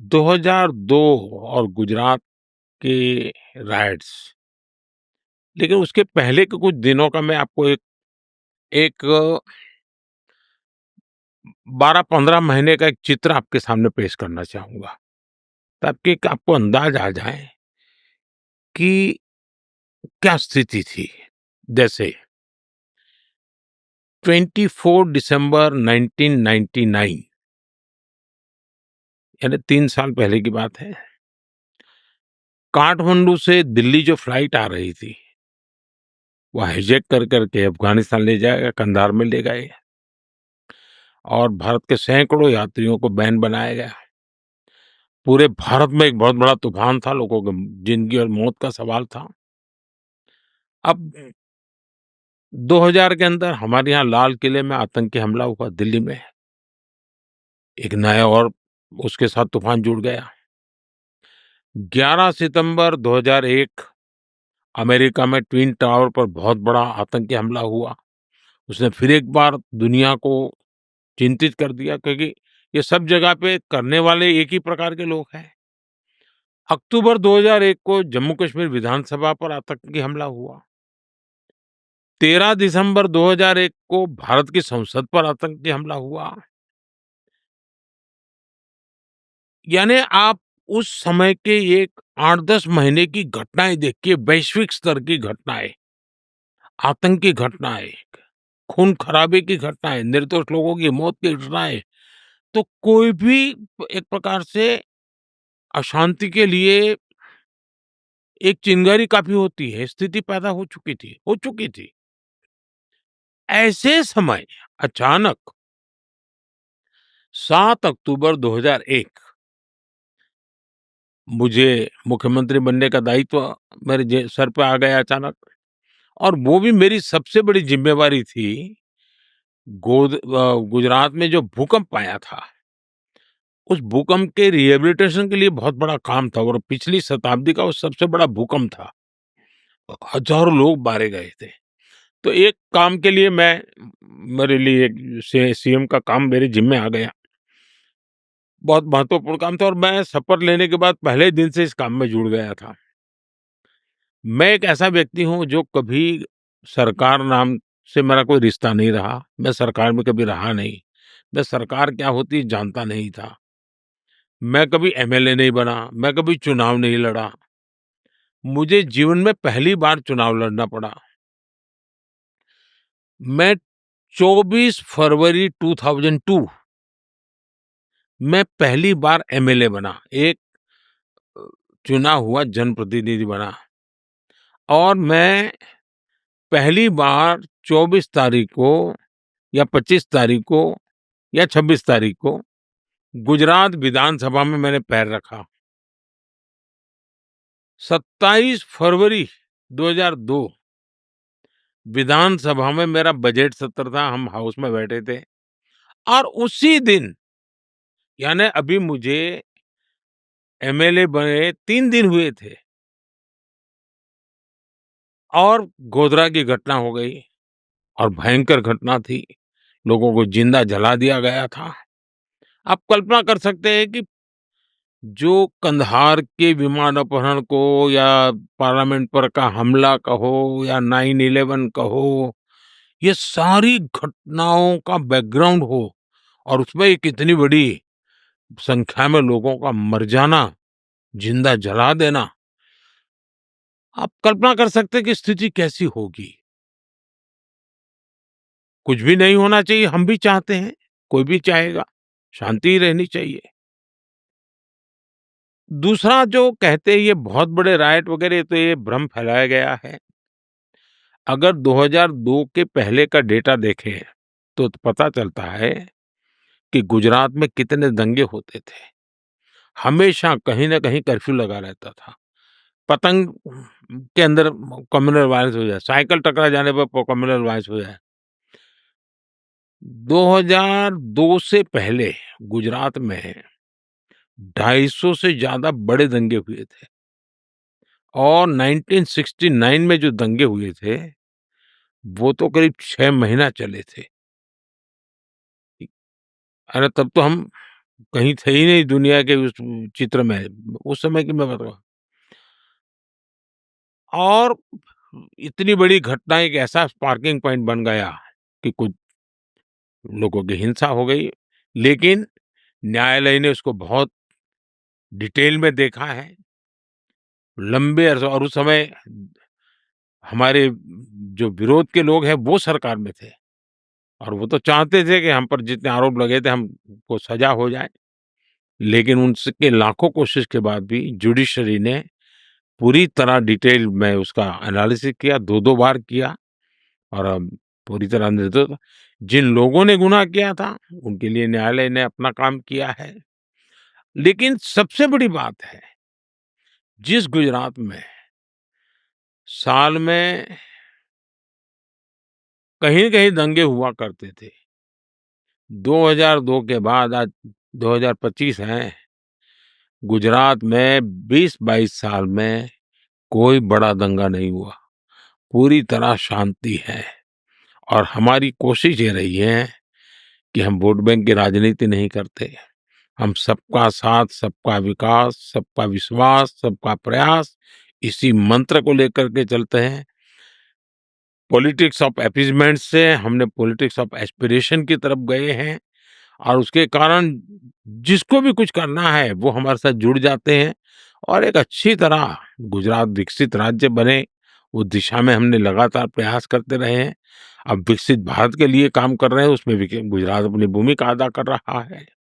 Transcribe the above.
2002 और गुजरात के राइट्स, लेकिन उसके पहले के कुछ दिनों का मैं आपको एक एक 12-15 महीने का एक चित्र आपके सामने पेश करना चाहूँगा, ताकि एक आपको अंदाज़ आ जाए कि क्या स्थिति थी। जैसे 24 दिसंबर 1999, यानी 3 साल पहले की बात है। काठमांडू से दिल्ली जो फ्लाइट आ रही थी, वो हाईजैक कर के अफ़गानिस्तान ले जाया, कंधार में ले गए और भारत के सैकड़ों यात्रियों को बैन बनाया गया। पूरे भारत में एक बहुत बड़ा तूफ़ान था, लोगों की ज़िंदगी और मौत का सवाल था। अब 2000 के अंदर हमारे यहाँ लाल किले में आतंकी हमला हुआ दिल्ली में। एक नया और उसके साथ तूफ़ान जुड़ गया। 11 सितंबर 2001 अमेरिका में ट्विन टावर पर बहुत बड़ा आतंकी हमला हुआ। उसने फिर एक बार दुनिया को चिंतित कर दिया, क्योंकि ये सब जगह पे करने वाले एक ही प्रकार के लोग हैं। अक्टूबर 2001 को जम्मू कश्मीर विधानसभा पर आतंकी हमला हुआ। 13 दिसंबर 2001 को भारत की संसद पर आतंकी हमला हुआ। यानी आप उस समय के एक 8-10 महीने की घटनाएं देखिए, वैश्विक स्तर की घटनाएं, आतंकी घटनाएं, खून खराबे की घटनाएं, निर्दोष लोगों की मौत की घटनाएं। तो कोई भी एक प्रकार से अशांति के लिए एक चिंगारी काफी होती है, स्थिति पैदा हो चुकी थी। ऐसे समय अचानक 7 अक्टूबर 2001 मुझे मुख्यमंत्री बनने का दायित्व मेरे सर पे आ गया अचानक, और वो भी मेरी सबसे बड़ी जिम्मेवारी थी। गुजरात में जो भूकंप आया था, उस भूकंप के रिहैबिलिटेशन के लिए बहुत बड़ा काम था, और पिछली शताब्दी का वो सबसे बड़ा भूकंप था। हजारों लोग मारे गए थे। तो एक काम के लिए मेरे लिए सीएम का काम मेरे जिम्मे आ गया। बहुत महत्वपूर्ण काम था, और मैं शपथ लेने के बाद पहले दिन से इस काम में जुड़ गया था। मैं एक ऐसा व्यक्ति हूँ जो कभी सरकार नाम से मेरा कोई रिश्ता नहीं रहा। मैं सरकार में कभी रहा नहीं। मैं सरकार क्या होती है जानता नहीं था। मैं कभी एमएलए नहीं बना, मैं कभी चुनाव नहीं लड़ा। मुझे जीवन में पहली बार चुनाव लड़ना पड़ा। मैं 24 फरवरी 2002 मैं पहली बार एमएलए बना, एक अ, चुना हुआ जनप्रतिनिधि बना, और मैं पहली बार 24 तारीख को या 25 तारीख को या 26 तारीख को गुजरात विधानसभा में मैंने पैर रखा। 27 फरवरी 2002 विधानसभा में मेरा बजट सत्र था, हम हाउस में बैठे थे, और उसी दिन, यानी अभी मुझे एमएलए बने 3 दिन हुए थे, और गोधरा की घटना हो गई, और भयंकर घटना थी। लोगों को जिंदा जला दिया गया था। आप कल्पना कर सकते हैं कि जो कंधार के विमान अपहरण को, या पार्लियामेंट पर का हमला कहो, या 9/11 कहो, ये सारी घटनाओं का बैकग्राउंड हो, और उसमें एक इतनी बड़ी संख्या में लोगों का मर जाना, जिंदा जला देना, आप कल्पना कर सकते हैं कि स्थिति कैसी होगी। कुछ भी नहीं होना चाहिए, हम भी चाहते हैं, कोई भी चाहेगा, शांति ही रहनी चाहिए। दूसरा जो कहते हैं ये बहुत बड़े राइट वगैरह, तो ये भ्रम फैलाया गया है। अगर 2002 के पहले का डेटा देखें, तो पता चलता है कि गुजरात में कितने दंगे होते थे। हमेशा कहीं न कहीं कर्फ्यू लगा रहता था। पतंग के अंदर कम्युनल वायलेंस हो जाए, साइकिल टकरा जाने पर कम्युनल वायलेंस हो जाए। 2002 से पहले गुजरात में 250 से ज्यादा बड़े दंगे हुए थे, और 1969 में जो दंगे हुए थे, वो तो करीब 6 महीना चले थे। अरे तब तो हम कहीं थे ही नहीं दुनिया के उस चित्र में, उस समय की मैं बता और इतनी बड़ी घटना एक ऐसा स्पार्किंग पॉइंट बन गया कि कुछ लोगों की हिंसा हो गई, लेकिन न्यायालय ने उसको बहुत डिटेल में देखा है, लंबे अरसे और उस समय हमारे जो विरोध के लोग हैं वो सरकार में थे और वो तो चाहते थे कि हम पर जितने आरोप लगे थे हमको सजा हो जाए। लेकिन उनके लाखों कोशिश के बाद भी जुडिशरी ने पूरी तरह डिटेल में उसका एनालिसिस किया, 2-2 बार किया और पूरी तरह निर्दोष जिन लोगों ने गुनाह किया था, उनके लिए न्यायालय ने अपना काम किया है। लेकिन सबसे बड़ी बात है, जिस गुजरात में साल में कहीं-कहीं दंगे हुआ करते थे, 2002 के बाद आज 2025 है, गुजरात में 20-22 साल में कोई बड़ा दंगा नहीं हुआ, पूरी तरह शांति है और हमारी कोशिश ये रही है कि हम वोट बैंक की राजनीति नहीं करते। हम सबका साथ, सबका विकास, सबका विश्वास, सबका प्रयास इसी मंत्र को लेकर के चलते हैं। पॉलिटिक्स ऑफ अपीसमेंट से हमने पॉलिटिक्स ऑफ एस्पिरेशन की तरफ गए हैं और उसके कारण जिसको भी कुछ करना है वो हमारे साथ जुड़ जाते हैं और एक अच्छी तरह गुजरात विकसित राज्य बने, उस दिशा में हमने लगातार प्रयास करते रहे हैं। अब विकसित भारत के लिए काम कर रहे हैं, उसमें भी गुजरात अपनी भूमिका अदा कर रहा है।